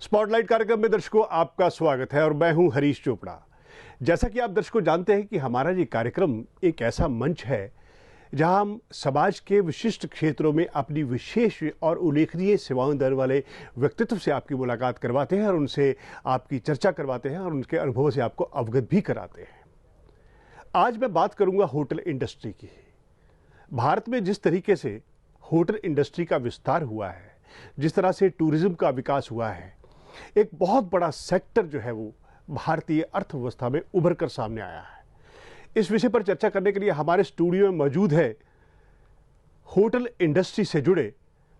Spotlight कार्यक्रम में दर्शकों आपका स्वागत है और मैं हूं हरीश चोपड़ा। जैसा कि आप दर्शकों जानते हैं कि हमारा ये कार्यक्रम एक ऐसा मंच है जहां हम समाज के विशिष्ट क्षेत्रों में अपनी विशेष और उल्लेखनीय सेवाएं देने वाले व्यक्तित्व से आपकी मुलाकात करवाते हैं और उनसे आपकी चर्चा करवाते हैं और उनके अनुभवों से आपको अवगत भी कराते हैं। आज मैं बात करूंगा होटल इंडस्ट्री की। भारत में जिस तरीके से होटल इंडस्ट्री का विस्तार हुआ है, जिस तरह से टूरिज्म का विकास हुआ है, एक बहुत बड़ा सेक्टर जो है वो भारतीय अर्थव्यवस्था में उभर कर सामने आया है। इस विषय पर चर्चा करने के लिए हमारे स्टूडियो में मौजूद है होटल इंडस्ट्री से जुड़े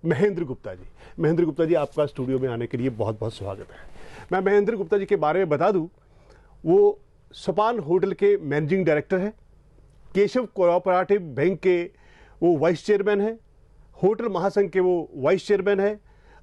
महेंद्र गुप्ता जी। महेंद्र गुप्ता जी, आपका स्टूडियो में आने के लिए बहुत बहुत स्वागत है। मैं महेंद्र गुप्ता जी के बारे में बता दूं, वो सोपान होटल के मैनेजिंग डायरेक्टर हैं, केशव कोऑपरेटिव बैंक के वो वाइस चेयरमैन हैं, होटल महासंघ के वो वाइस चेयरमैन हैं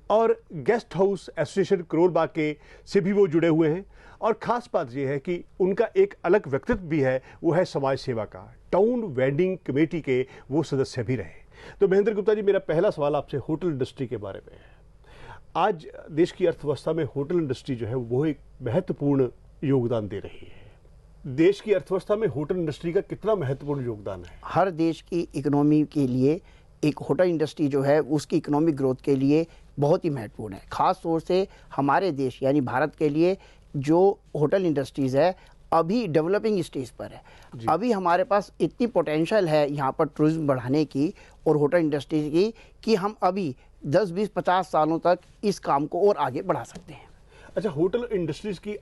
और guest house association Karol Bagh के से भी वो जुड़े हुए हैं। और ख़ास बात ये है कि उनका एक अलग व्यक्तित्व भी है, वो है समाज सेवा का। टाउन वेंडिंग कमेटी के वो सदस्य भी रहे। तो महेंद्र गुप्ता जी, मेरा पहला सवाल आपसे होटल इंडस्ट्री के बारे में है। आज देश की अर्थव्यवस्था में होटल इंडस्ट्री जो है वो एक महत्वपूर्ण योगदान दे रही है। देश की अर्थव्यवस्था में होटल इंडस्ट्री का कितना महत्वपूर्ण योगदान है? हर देश की इकोनॉमी के लिए एक होटल इंडस्ट्री जो है उसकी इकोनॉमिक ग्रोथ के लिए बहुत ही महत्वपूर्ण है। ख़ास तौर से हमारे देश यानी भारत के लिए जो होटल इंडस्ट्रीज़ है अभी डेवलपिंग स्टेज पर है। अभी हमारे पास इतनी पोटेंशियल है यहाँ पर टूरिज्म बढ़ाने की और होटल इंडस्ट्री की कि हम अभी 10, 20, 50 सालों तक इस काम को और आगे बढ़ा सकते हैं। अच्छा, होटल इंडस्ट्रीज की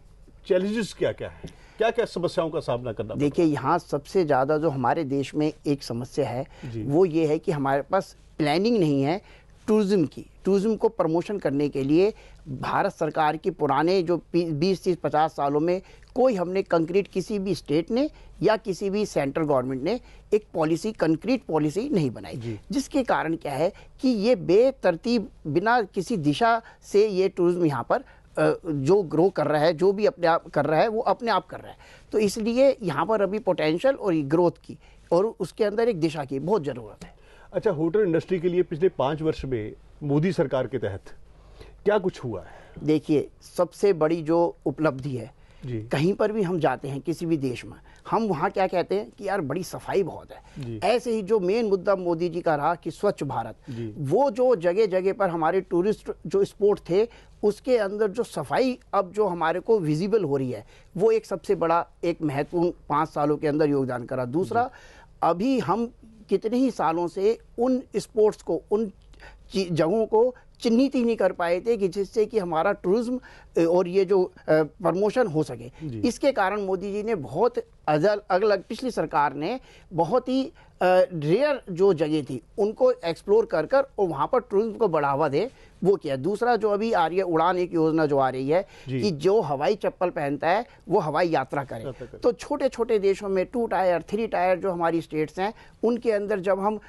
चैलेंजेस क्या क्या है? क्या क्या समस्याओं का सामना करना? देखिए, यहाँ सबसे ज़्यादा जो हमारे देश में एक समस्या है वो ये है कि हमारे पास प्लानिंग नहीं है टूरिज्म की। टूरिज्म को प्रमोशन करने के लिए भारत सरकार की पुराने जो 20, 30, 50 सालों में कोई हमने कंक्रीट किसी भी स्टेट ने या किसी भी सेंट्रल गवर्नमेंट ने एक पॉलिसी, कंक्रीट पॉलिसी नहीं बनाई, जिसके कारण क्या है कि ये बेतरतीब बिना किसी दिशा से ये टूरिज्म यहाँ पर जो ग्रो कर रहा है, जो भी अपने आप कर रहा है वो अपने आप कर रहा है। तो इसलिए यहाँ पर अभी पोटेंशियल और ग्रोथ की और उसके अंदर एक दिशा की बहुत ज़रूरत है। अच्छा, होटल इंडस्ट्री के लिए पिछले 5 वर्ष में मोदी सरकार के तहत क्या कुछ हुआ है? देखिए, सबसे बड़ी जो उपलब्धि है, कहीं पर भी हम जाते हैं किसी भी देश में, हम वहाँ क्या कहते हैं कि यार बड़ी सफाई बहुत है। ऐसे ही जो मेन मुद्दा मोदी जी का रहा कि स्वच्छ भारत, वो जो जगह जगह पर हमारे टूरिस्ट जो स्पॉट थे उसके अंदर जो सफाई अब जो हमारे को विजिबल हो रही है वो एक सबसे बड़ा एक महत्वपूर्ण 5 सालों के अंदर योगदान करा। दूसरा, अभी हम कितने ही सालों से उन स्पोर्ट्स को, उन जगहों को चिन्हित ही नहीं कर पाए थे कि जिससे कि हमारा टूरिज्म और ये जो प्रमोशन हो सके। इसके कारण मोदी जी ने बहुत अलग पिछली सरकार ने बहुत ही रेयर जो जगह थी उनको एक्सप्लोर कर और वहाँ पर टूरिज्म को बढ़ावा दे वो किया। दूसरा, जो अभी आ रही है उड़ान एक योजना जो आ रही है कि जो हवाई चप्पल पहनता है वो हवाई यात्रा करे। तो छोटे छोटे देशों में 2 टायर 3 टायर जो हमारी स्टेट्स हैं उनके अंदर जब हम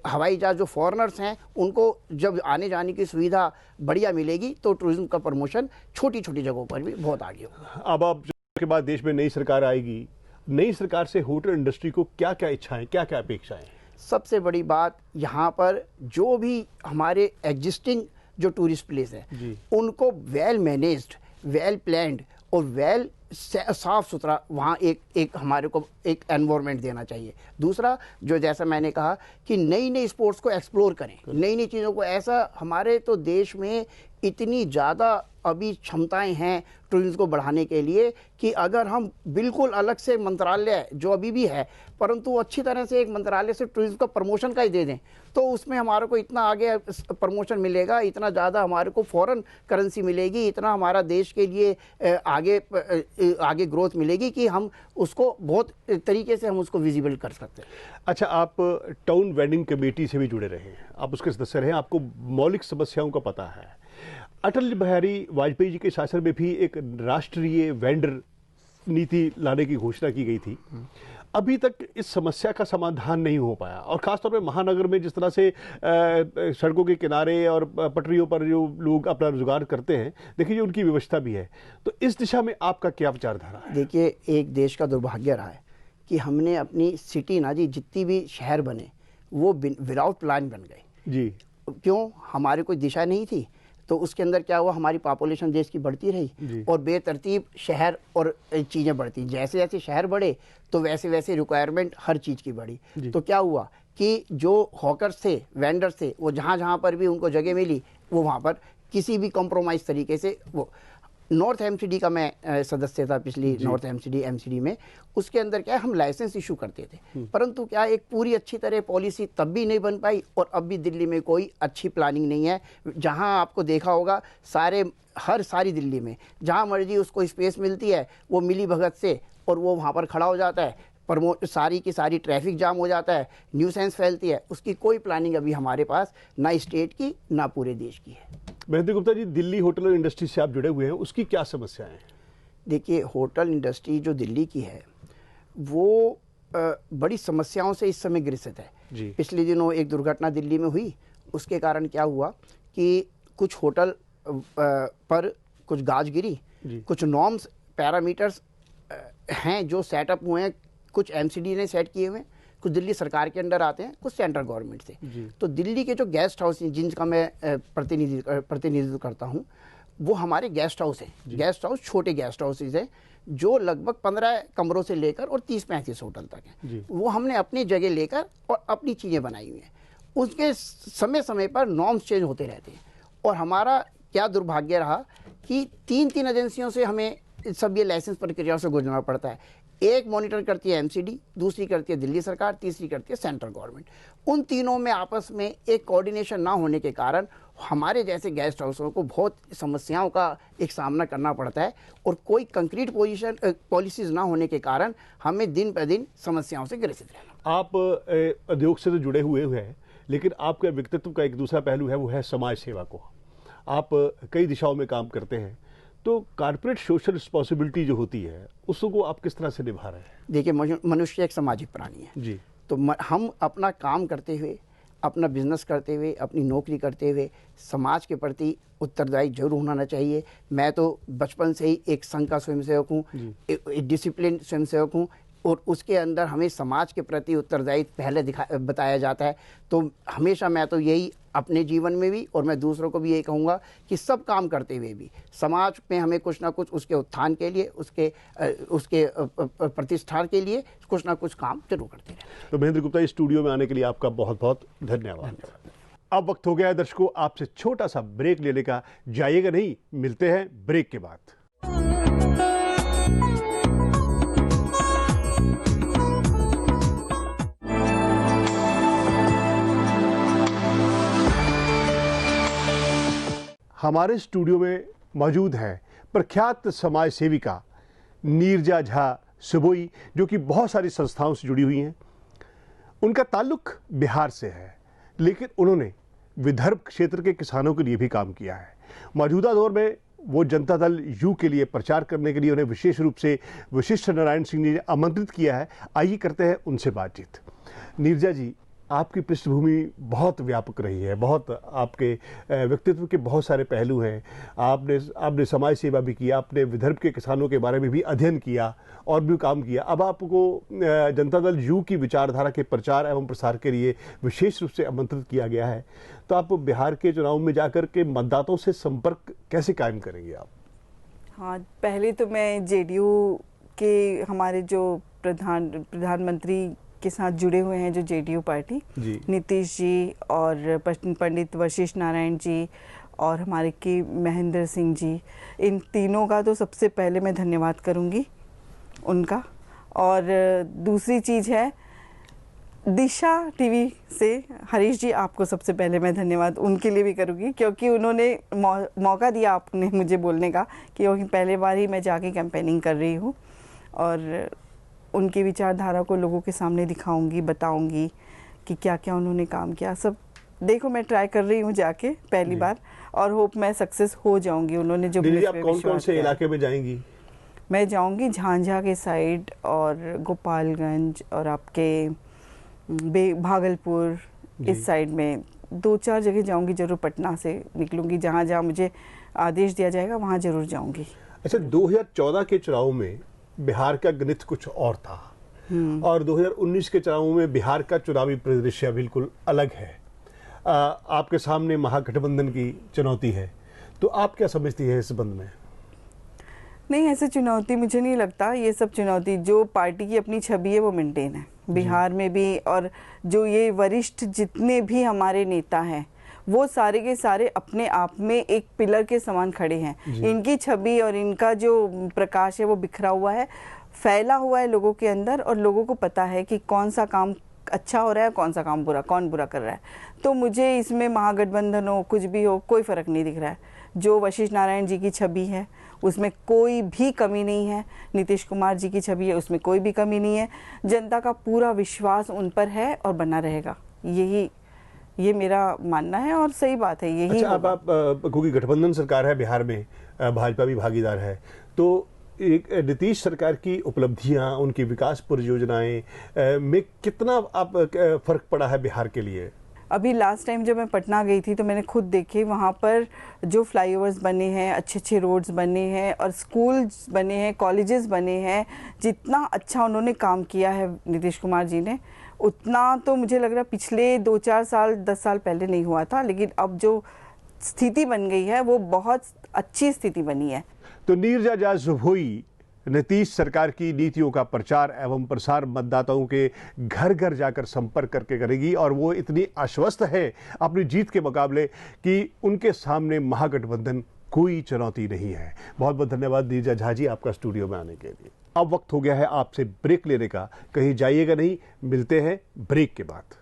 हवाई जहाज जो फॉरेनर्स हैं उनको जब आने जाने की सुविधा बढ़िया मिलेगी तो टूरिज्म का प्रमोशन छोटी छोटी जगहों पर भी बहुत आगे होगा। अब के बाद देश में नई सरकार आएगी, नई सरकार से होटल इंडस्ट्री को क्या क्या इच्छाएं, क्या क्या अपेक्षाएं? सबसे बड़ी बात, यहाँ पर जो भी हमारे एग्जिस्टिंग जो टूरिस्ट प्लेस है उनको वेल मैनेज्ड, वेल प्लान्ड और वेल साफ सुथरा वहाँ एक हमारे को एक एनवायरनमेंट देना चाहिए। दूसरा, जो जैसा मैंने कहा कि नई नई स्पोर्ट्स को एक्सप्लोर करें, नई नई चीज़ों को। ऐसा हमारे तो देश में इतनी ज़्यादा अभी क्षमताएं हैं टूरिज्म को बढ़ाने के लिए कि अगर हम बिल्कुल अलग से मंत्रालय जो अभी भी है परंतु अच्छी तरह से एक मंत्रालय से टूरिज्म का प्रमोशन का ही दे दें तो उसमें हमारे को इतना आगे प्रमोशन मिलेगा, इतना ज़्यादा हमारे को फॉरेन करेंसी मिलेगी, इतना हमारा देश के लिए आगे ग्रोथ मिलेगी कि हम उसको बहुत तरीके से हम उसको विजिबल कर सकते हैं। अच्छा, आप टाउन वेंडिंग कमेटी से भी जुड़े रहे हैं, आप उसके सदस्य रहे हैं, आपको मौलिक समस्याओं का पता है। अटल बिहारी वाजपेयी जी के शासन में भी एक राष्ट्रीय वेंडर नीति लाने की घोषणा की गई थी। अभी तक इस समस्या का समाधान नहीं हो पाया और खासतौर पे महानगर में जिस तरह से सड़कों के किनारे और पटरियों पर जो लोग अपना रोजगार करते हैं, देखिए उनकी व्यवस्था भी है। तो इस दिशा में आपका क्या विचारधारा है? देखिए, एक देश का दुर्भाग्य रहा है कि हमने अपनी सिटी ना जी जितनी भी शहर बने वो विदाउट प्लान बन गए। जी, क्यों? हमारे कोई दिशा नहीं थी। तो उसके अंदर क्या हुआ, हमारी पॉपुलेशन देश की बढ़ती रही और बेतरतीब शहर और चीज़ें बढ़ती, जैसे जैसे शहर बढ़े तो वैसे वैसे रिक्वायरमेंट हर चीज़ की बढ़ी। तो क्या हुआ कि जो हॉकर्स थे, वेंडर्स थे, वो जहाँ जहाँ पर भी उनको जगह मिली वो वहाँ पर किसी भी कॉम्प्रोमाइज़ तरीके से वो नॉर्थ एमसीडी का मैं सदस्य था पिछली नॉर्थ एमसीडी में, उसके अंदर क्या है हम लाइसेंस इशू करते थे, परंतु क्या एक पूरी अच्छी तरह पॉलिसी तब भी नहीं बन पाई और अब भी दिल्ली में कोई अच्छी प्लानिंग नहीं है। जहां आपको देखा होगा सारी दिल्ली में जहां मर्जी उसको स्पेस मिलती है वो मिली भगत से और वो वहां पर खड़ा हो जाता है, सारी की सारी ट्रैफिक जाम हो जाता है, न्यूसेंस फैलती है, उसकी कोई प्लानिंग अभी हमारे पास ना स्टेट की ना पूरे देश की है। महेंद्र गुप्ता जी, दिल्ली होटल और इंडस्ट्री से आप जुड़े हुए हैं, उसकी क्या समस्याएं हैं? देखिए, होटल इंडस्ट्री जो दिल्ली की है वो बड़ी समस्याओं से इस समय ग्रसित है। पिछले दिनों एक दुर्घटना दिल्ली में हुई, उसके कारण क्या हुआ कि कुछ होटल पर कुछ गाज गिरी, कुछ नॉर्म्स पैरामीटर्स हैं जो सेटअप हुए हैं, कुछ एमसीडी ने सेट किए हुए हैं, कुछ दिल्ली सरकार के अंडर आते हैं, कुछ सेंट्रल गवर्नमेंट से। तो दिल्ली के जो गेस्ट हाउस हैं जिनका मैं प्रतिनिधित्व करता हूं, वो हमारे गेस्ट हाउस हैं। गेस्ट हाउस छोटे गेस्ट हाउसेज हैं जो लगभग 15 कमरों से लेकर और 30-35 होटल तक हैं। वो हमने अपनी जगह लेकर और अपनी चीज़ें बनाई हुई हैं। उसके समय समय पर नॉर्म्स चेंज होते रहते हैं और हमारा क्या दुर्भाग्य रहा कि 3 एजेंसियों से हमें सब ये लाइसेंस प्रक्रियाओं से गुजरना पड़ता है। एक मॉनिटर करती है एमसीडी, दूसरी करती है दिल्ली सरकार, तीसरी करती है सेंट्रल गवर्नमेंट। उन तीनों में आपस में एक कोऑर्डिनेशन ना होने के कारण हमारे जैसे गेस्ट हाउसों को बहुत समस्याओं का एक सामना करना पड़ता है और कोई कंक्रीट पॉलिसीज ना होने के कारण हमें दिन पर दिन समस्याओं से ग्रसित रहना। आप उद्योग से तो जुड़े हुए हैं, लेकिन आपके व्यक्तित्व का एक दूसरा पहलू है, वो है समाज सेवा को। आप कई दिशाओं में काम करते हैं, तो कॉर्पोरेट सोशल रिस्पॉन्सिबिलिटी जो होती है उसको आप किस तरह से निभा रहे हैं? देखिए, मनुष्य एक सामाजिक प्राणी है जी। तो हम अपना काम करते हुए, अपना बिजनेस करते हुए, अपनी नौकरी करते हुए समाज के प्रति उत्तरदायी जरूर होना चाहिए। मैं तो बचपन से ही एक संघ का स्वयंसेवक हूँ, एक डिसिप्लिन स्वयंसेवक हूँ और उसके अंदर हमें समाज के प्रति उत्तरदायी पहले बताया जाता है। तो हमेशा मैं तो यही अपने जीवन में भी और मैं दूसरों को भी यही कहूँगा कि सब काम करते हुए भी समाज में हमें कुछ ना कुछ उसके उत्थान के लिए, उसके प्रतिष्ठा के लिए कुछ ना कुछ काम जरूर करते रहें। तो महेंद्र गुप्ता, इस स्टूडियो में आने के लिए आपका बहुत बहुत धन्यवाद। अब वक्त हो गया है दर्शकों आपसे छोटा सा ब्रेक लेने का। जाइएगा नहीं, मिलते हैं ब्रेक के बाद। हमारे स्टूडियो में मौजूद है प्रख्यात समाज सेविका नीरजा झा सुबोई, जो कि बहुत सारी संस्थाओं से जुड़ी हुई हैं। उनका ताल्लुक बिहार से है, लेकिन उन्होंने विदर्भ क्षेत्र के किसानों के लिए भी काम किया है। मौजूदा दौर में वो जनता दल यू के लिए प्रचार करने के लिए उन्हें विशेष रूप से वशिष्ठ नारायण सिंह ने आमंत्रित किया है। आइए करते हैं उनसे बातचीत। नीरजा जी, आपकी पृष्ठभूमि बहुत व्यापक रही है, बहुत आपके व्यक्तित्व के बहुत सारे पहलू हैं। आपने समाज सेवा भी किया, आपने विदर्भ के किसानों के बारे में भी अध्ययन किया और भी काम किया। अब आपको जनता दल यू की विचारधारा के प्रचार एवं प्रसार के लिए विशेष रूप से आमंत्रित किया गया है। तो आप बिहार के चुनाव में जाकर के मतदाताओं से संपर्क कैसे कायम करेंगे आप? हाँ, पहले तो मैं जेडीयू के हमारे जो प्रधानमंत्री के साथ जुड़े हुए हैं, जो जेडीयू पार्टी, नीतीश जी और पंडित वशिष्ठ नारायण जी और हमारे के महेंद्र सिंह जी, इन तीनों का तो सबसे पहले मैं धन्यवाद करूंगी उनका। और दूसरी चीज़ है दिशा टीवी से हरीश जी, आपको सबसे पहले मैं धन्यवाद उनके लिए भी करूंगी, क्योंकि उन्होंने मौका दिया आपने मुझे बोलने का, क्योंकि पहले बार ही मैं जाके कैंपेनिंग कर रही हूँ और उनकी विचारधारा को लोगों के सामने दिखाऊंगी, बताऊंगी कि क्या क्या उन्होंने काम किया। सब देखो, मैं ट्राई कर रही हूँ जाके पहली बार और होप मैं सक्सेस हो जाऊंगी। उन्होंने जो आप कौन-कौन से इलाके में जाएंगी? मैं जाऊंगी झांझा के साइड और गोपालगंज और आपके भागलपुर, इस साइड में 2-4 जगह जाऊंगी जरूर। पटना से निकलूंगी, जहाँ जहाँ मुझे आदेश दिया जाएगा वहाँ जरूर जाऊंगी। अच्छा, 2014 के चुनाव में बिहार का गणित कुछ और था और 2019 के चुनाव में बिहार का चुनावी परिदृश्य बिल्कुल अलग है। आपके सामने महागठबंधन की चुनौती है। तो आप क्या समझती हैं इस संबंध में? नहीं, ऐसे चुनौती मुझे नहीं लगता। ये सब चुनौती, जो पार्टी की अपनी छवि है वो मेंटेन है बिहार में भी, और जो ये वरिष्ठ जितने भी हमारे नेता हैं वो सारे के सारे अपने आप में एक पिलर के समान खड़े हैं। इनकी छवि और इनका जो प्रकाश है वो बिखरा हुआ है, फैला हुआ है लोगों के अंदर, और लोगों को पता है कि कौन सा काम अच्छा हो रहा है, कौन सा काम बुरा, कौन बुरा कर रहा है। तो मुझे इसमें महागठबंधन हो, कुछ भी हो, कोई फ़र्क नहीं दिख रहा है। जो वशिष्ठ नारायण जी की छवि है उसमें कोई भी कमी नहीं है, नीतीश कुमार जी की छवि है उसमें कोई भी कमी नहीं है। जनता का पूरा विश्वास उन पर है और बना रहेगा, ये मेरा मानना है और सही बात है, यही। अच्छा, आप क्योंकि गठबंधन सरकार है बिहार में, भाजपा भी भागीदार है, तो एक नीतीश सरकार की उपलब्धियां, उनकी विकास परियोजनाएं में कितना आप फर्क पड़ा है बिहार के लिए? अभी लास्ट टाइम जब मैं पटना गई थी तो मैंने खुद देखे, वहाँ पर जो फ्लाईओवर्स बने हैं, अच्छे अच्छे रोड्स बने हैं और स्कूल्स बने हैं, कॉलेजेस बने हैं, जितना अच्छा उन्होंने काम किया है नीतीश कुमार जी ने, उतना तो मुझे लग रहा है पिछले 2-4 साल 10 साल पहले नहीं हुआ था। लेकिन अब जो स्थिति बन गई है वो बहुत अच्छी स्थिति बनी है। तो नीरजा जाज़ुबोई नीतीश सरकार की नीतियों का प्रचार एवं प्रसार मतदाताओं के घर घर जाकर संपर्क करके करेगी, और वो इतनी आश्वस्त है अपनी जीत के मुकाबले कि उनके सामने महागठबंधन कोई चुनौती नहीं है। बहुत बहुत धन्यवाद नीरजा झा जी आपका स्टूडियो में आने के लिए। अब वक्त हो गया है आपसे ब्रेक लेने का, कहीं जाइएगा नहीं, मिलते हैं ब्रेक के बाद।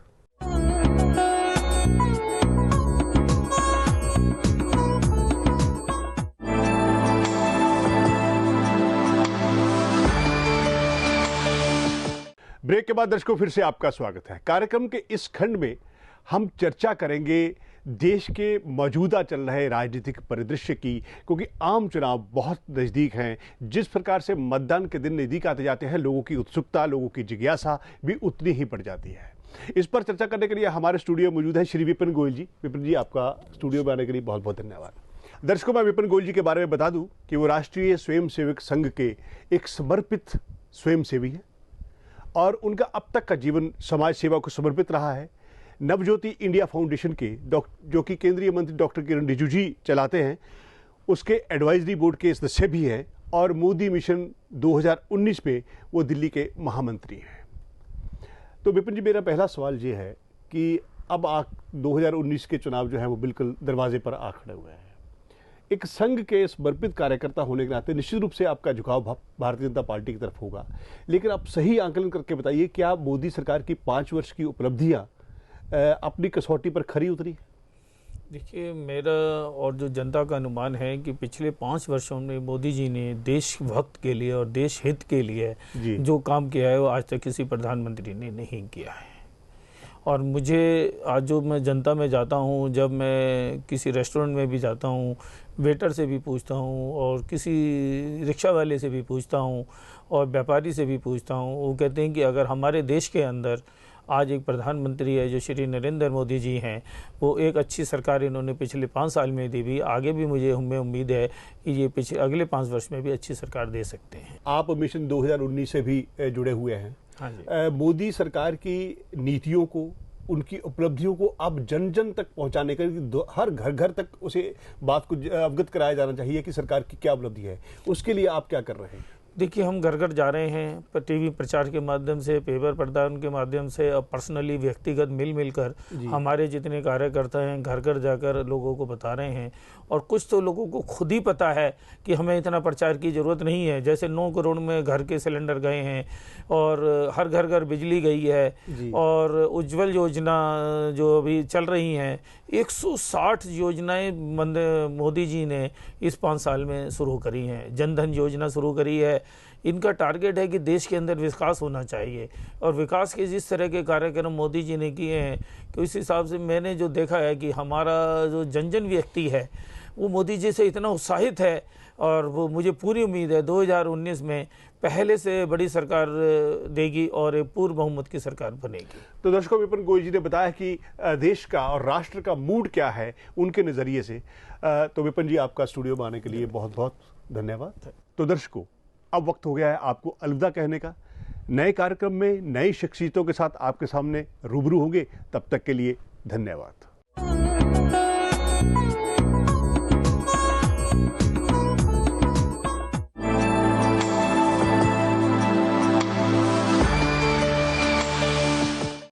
ब्रेक के बाद दर्शकों फिर से आपका स्वागत है। कार्यक्रम के इस खंड में हम चर्चा करेंगे देश के मौजूदा चल रहे राजनीतिक परिदृश्य की, क्योंकि आम चुनाव बहुत नज़दीक हैं। जिस प्रकार से मतदान के दिन नज़दीक आते जाते हैं, लोगों की उत्सुकता, लोगों की जिज्ञासा भी उतनी ही बढ़ जाती है। इस पर चर्चा करने के लिए हमारे स्टूडियो में मौजूद है श्री विपिन गोयल जी। विपिन जी, आपका स्टूडियो में आने के लिए बहुत बहुत धन्यवाद। दर्शकों, मैं विपिन गोयल जी के बारे में बता दूं कि वो राष्ट्रीय स्वयंसेवक संघ के एक समर्पित स्वयंसेवी हैं और उनका अब तक का जीवन समाज सेवा को समर्पित रहा है। नवज्योति इंडिया फाउंडेशन के जो कि केंद्रीय मंत्री डॉक्टर किरण रिजिजू जी चलाते हैं, उसके एडवाइजरी बोर्ड के सदस्य भी हैं, और मोदी मिशन 2019 में वो दिल्ली के महामंत्री हैं। तो विपिन जी, मेरा पहला सवाल ये है कि अब 2019 के चुनाव जो है वो बिल्कुल दरवाजे पर आ खड़े हुए हैं। एक संघ के समर्पित कार्यकर्ता होने के नाते निश्चित रूप से आपका झुकाव भारतीय जनता पार्टी की तरफ होगा, लेकिन आप सही आंकलन करके बताइए, क्या मोदी सरकार की 5 वर्ष की उपलब्धियां अपनी कसौटी पर खरी उतरी? देखिए, मेरा और जो जनता का अनुमान है कि पिछले 5 वर्षों में मोदी जी ने देशभक्त के लिए और देश हित के लिए जो काम किया है वो आज तक किसी प्रधानमंत्री ने नहीं किया है। और मुझे आज जो मैं जनता में जाता हूँ, जब मैं किसी रेस्टोरेंट में भी जाता हूँ, वेटर से भी पूछता हूँ और किसी रिक्शा वाले से भी पूछता हूँ और व्यापारी से भी पूछता हूँ, वो कहते हैं कि अगर हमारे देश के अंदर आज एक प्रधानमंत्री है जो श्री नरेंद्र मोदी जी हैं, वो एक अच्छी सरकार इन्होंने पिछले 5 साल में दी भी, आगे भी मुझे हमें उम्मीद है कि ये पिछले अगले 5 वर्ष में भी अच्छी सरकार दे सकते हैं। आप मिशन 2019 से भी जुड़े हुए हैं। हाँ जी। मोदी सरकार की नीतियों को, उनकी उपलब्धियों को अब जन जन तक पहुंचाने का, हर घर घर तक उसे बात को अवगत कराया जाना चाहिए कि सरकार की क्या उपलब्धि है, उसके लिए आप क्या कर रहे हैं? देखिए, हम घर घर जा रहे हैं, पर टीवी प्रचार के माध्यम से, पेपर प्रदान के माध्यम से, और पर्सनली व्यक्तिगत मिलकर हमारे जितने कार्यकर्ता हैं घर घर जाकर लोगों को बता रहे हैं। और कुछ तो लोगों को खुद ही पता है कि हमें इतना प्रचार की ज़रूरत नहीं है। जैसे 9 करोड़ में घर के सिलेंडर गए हैं और हर घर घर बिजली गई है, और उज्ज्वल योजना जो अभी चल रही हैं, 160 योजनाएं मोदी जी ने इस 5 साल में शुरू करी हैं। जनधन योजना शुरू करी है। इनका टारगेट है कि देश के अंदर विकास होना चाहिए, और विकास के जिस तरह के कार्यक्रम मोदी जी ने किए हैं, कि उस हिसाब से मैंने जो देखा है कि हमारा जो जन जन व्यक्ति है वो मोदी जी से इतना उत्साहित है, और वो मुझे पूरी उम्मीद है 2019 में पहले से बड़ी सरकार देगी और एक पूर्ण बहुमत की सरकार बनेगी। तो दर्शकों, विपिन गोयल जी ने बताया कि देश का और राष्ट्र का मूड क्या है उनके नज़रिए से। तो विपिन जी, आपका स्टूडियो में आने के लिए बहुत बहुत धन्यवाद। तो दर्शकों, अब वक्त हो गया है आपको अलविदा कहने का। नए कार्यक्रम में नई शख्सियतों के साथ आपके सामने रूबरू होंगे। तब तक के लिए धन्यवाद।